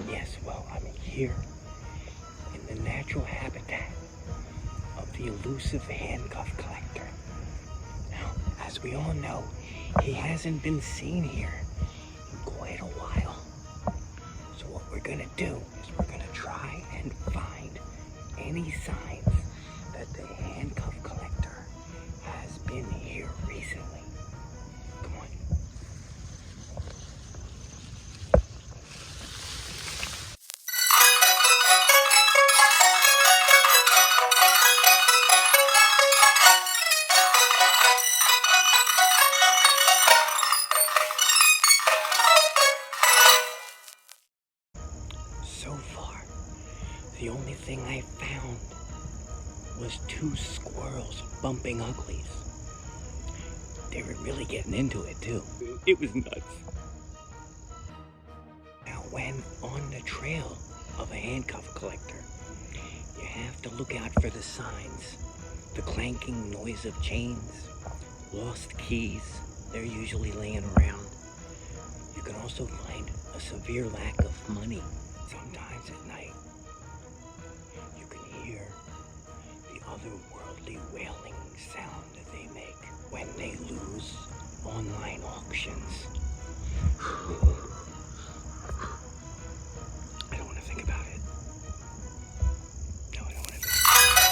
Yes, well, I'm here in the natural habitat of the elusive Handcuff Collector. Now, as we all know, he hasn't been seen here in quite a while. So what we're gonna do is we're gonna try and find any signs that the Handcuff Collector has been here recently. Come on. So far, the only thing I found was two squirrels bumping uglies. They were really getting into it too. It was nuts. Now, when on the trail of a handcuff collector, you have to look out for the signs. The clanking noise of chains, lost keys, they're usually laying around. You can also find a severe lack of money. Sometimes at night, you can hear the otherworldly wailing sound that they make when they lose online auctions. I don't want to think about it. No, I don't want to think about it.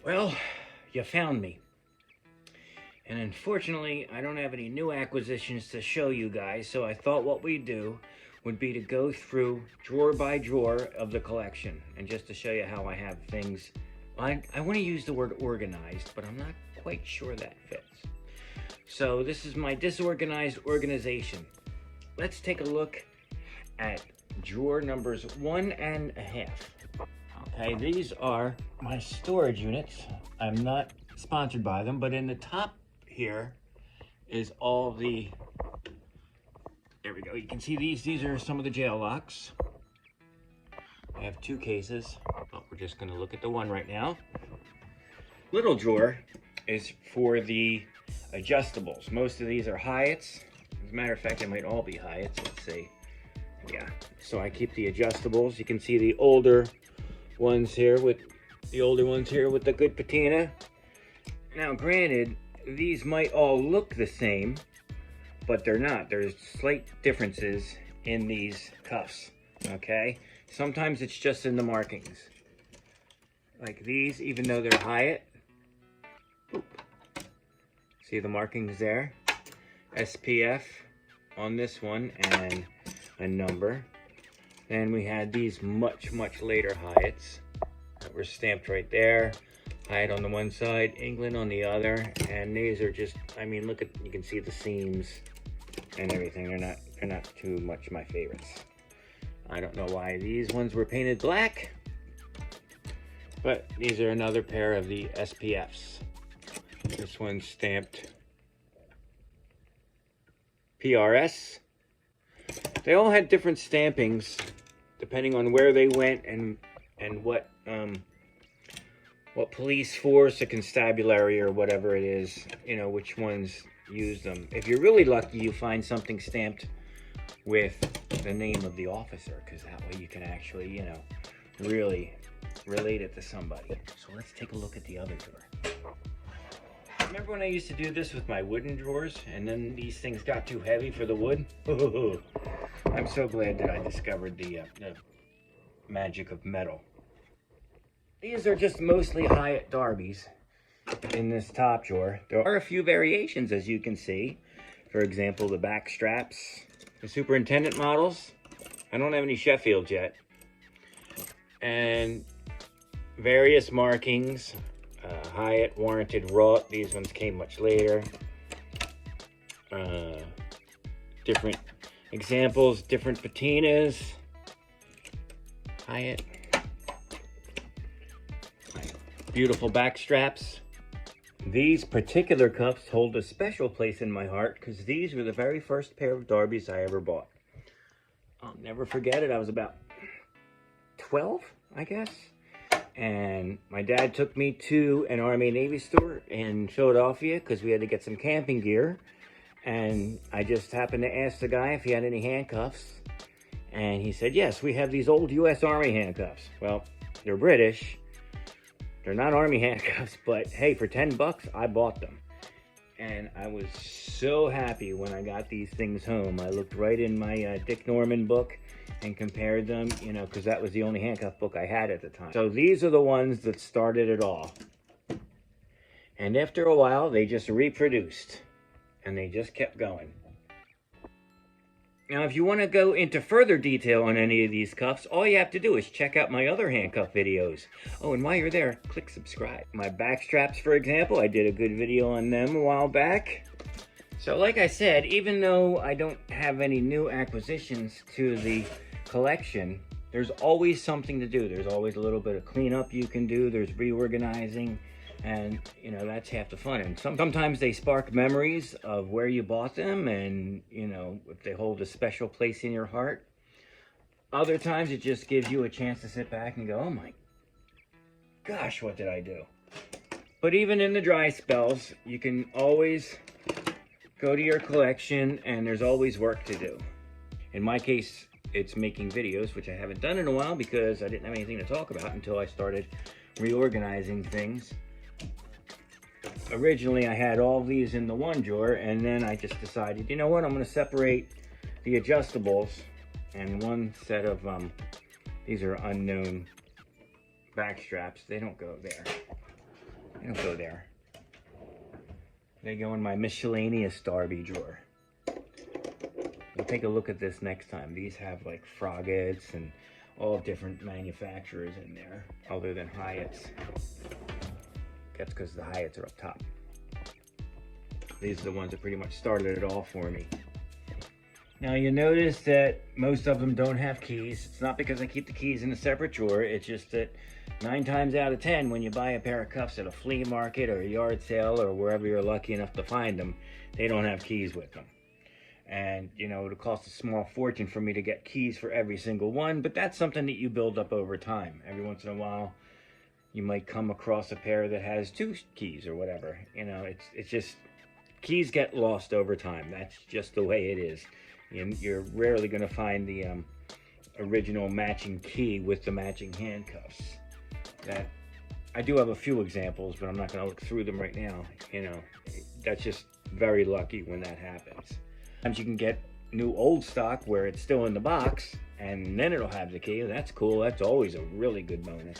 Well, you found me. And unfortunately, I don't have any new acquisitions to show you guys, so I thought what we'd do would be to go through drawer by drawer of the collection, and just to show you how I have things. I want to use the word organized, but I'm not quite sure that fits. So this is my disorganized organization. Let's take a look at drawer numbers 1.5. Okay, these are my storage units. I'm not sponsored by them, but in the top here is all the, there we go. You can see these are some of the jail locks. I have 2 cases, but we're just gonna look at the one right now. Little drawer is for the adjustables. Most of these are Hyatts. As a matter of fact, they might all be Hyatts. Let's see. Yeah, so I keep the adjustables. You can see the older ones here with the good patina. Now, granted, these might all look the same, but they're not. There's slight differences in these cuffs, okay? Sometimes it's just in the markings. Like these, even though they're Hyatt, oop, see the markings there? SPF on this one and a number. Then we had these much later Hyatts that were stamped right there. Hyatt on the one side, England on the other, and these are just, I mean, look at, you can see the seams and everything. They're not too much my favorites. I don't know why these ones were painted black, but these are another pair of the SPFs. This one's stamped PRS. They all had different stampings depending on where they went and what police force or constabulary or whatever it is, you know, which ones use them. If you're really lucky, you find something stamped with the name of the officer, because that way you can actually, you know, really relate it to somebody. So let's take a look at the other drawer. Remember when I used to do this with my wooden drawers and then these things got too heavy for the wood? I'm so glad that I discovered the magic of metal. These are just mostly Hyatt Darbies in this top drawer. There are a few variations, as you can see. For example, the back straps, the superintendent models. I don't have any Sheffield yet. And various markings. Hyatt warranted wrought. These ones came much later. Different examples, different patinas. Hyatt. Beautiful back straps. These particular cuffs hold a special place in my heart because these were the very first pair of Darbies I ever bought. I'll never forget it. I was about 12, I guess. And my dad took me to an Army and Navy store in Philadelphia because we had to get some camping gear. And I just happened to ask the guy if he had any handcuffs. And he said, yes, we have these old U.S. Army handcuffs. Well, they're British. They're not Army handcuffs, but hey, for 10 bucks, I bought them. And I was so happy when I got these things home. I looked right in my Dick Norman book and compared them, you know, because that was the only handcuff book I had at the time. So these are the ones that started it all. And after a while, they just reproduced. And they just kept going. Now, if you want to go into further detail on any of these cuffs, all you have to do is check out my other handcuff videos. Oh, and while you're there, click subscribe. My back straps, for example, I did a good video on them a while back. So like I said, even though I don't have any new acquisitions to the collection, there's always something to do. There's always a little bit of cleanup you can do. There's reorganizing. And, you know, that's half the fun. And sometimes they spark memories of where you bought them and, you know, if they hold a special place in your heart. Other times it just gives you a chance to sit back and go, oh my gosh, what did I do? But even in the dry spells, you can always go to your collection and there's always work to do. In my case, it's making videos, which I haven't done in a while because I didn't have anything to talk about until I started reorganizing things. Originally, I had all these in the one drawer, and then I just decided, you know what, I'm going to separate the adjustables and one set of, these are unknown back straps. They don't go there. They don't go there. They go in my miscellaneous Darby drawer. We'll take a look at this next time. These have like Froggets and all different manufacturers in there, other than Hyatt's. That's because the Hyatts are up top. These are the ones that pretty much started it all for me. Now you notice that most of them don't have keys. It's not because I keep the keys in a separate drawer. It's just that 9 times out of 10, when you buy a pair of cuffs at a flea market or a yard sale or wherever you're lucky enough to find them, they don't have keys with them. And, you know, it'll cost a small fortune for me to get keys for every single one, but that's something that you build up over time. Every once in a while, you might come across a pair that has 2 keys or whatever. You know, it's just, keys get lost over time. That's just the way it is. You're rarely going to find the original matching key with the matching handcuffs. That I do have a few examples, but I'm not going to look through them right now. You know, that's just very lucky when that happens. Sometimes you can get new old stock where it's still in the box, and then it'll have the key. That's cool. That's always a really good bonus.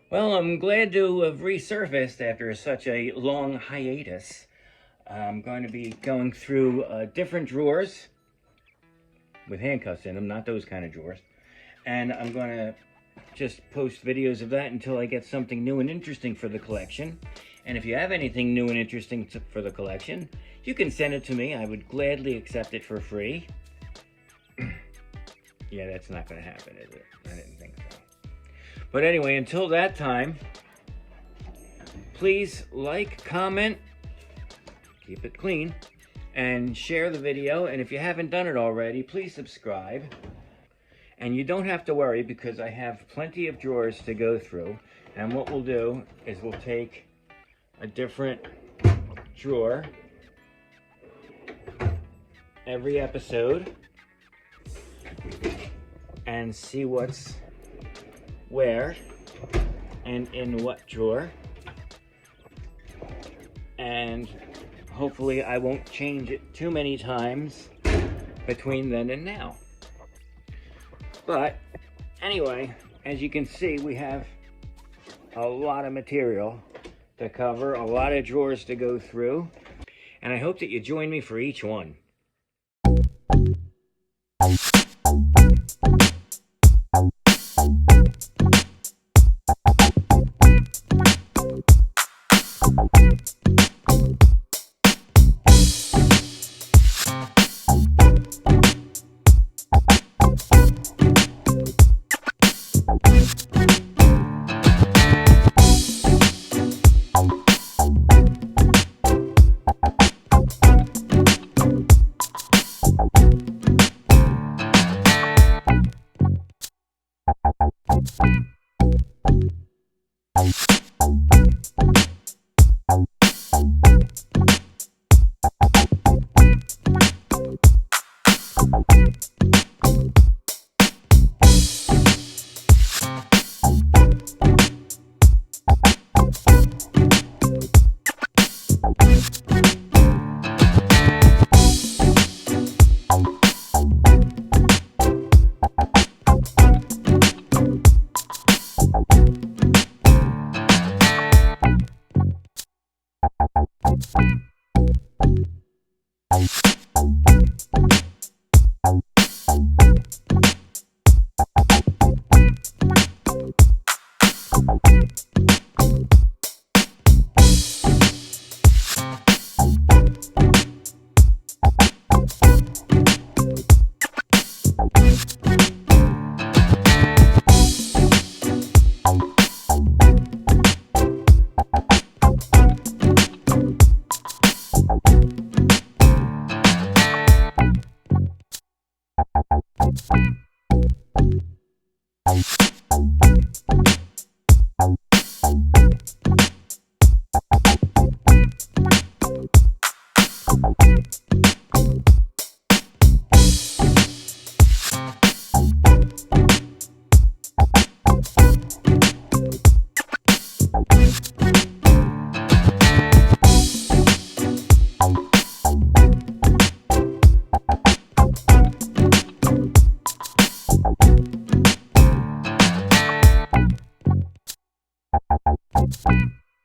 Well, I'm glad to have resurfaced after such a long hiatus. I'm going to be going through different drawers with handcuffs in them, not those kind of drawers. And I'm going to just post videos of that until I get something new and interesting for the collection. And if you have anything new and interesting for the collection, you can send it to me. I would gladly accept it for free. Yeah, that's not going to happen, is it? I didn't think so. But anyway, until that time, please like, comment, keep it clean, and share the video. And if you haven't done it already, please subscribe. And you don't have to worry because I have plenty of drawers to go through. And what we'll do is we'll take a different drawer every episode. and see what's where and in what drawer. And hopefully I won't change it too many times between then and now. But anyway, as you can see, we have a lot of material to cover, a lot of drawers to go through, and I hope that you join me for each one.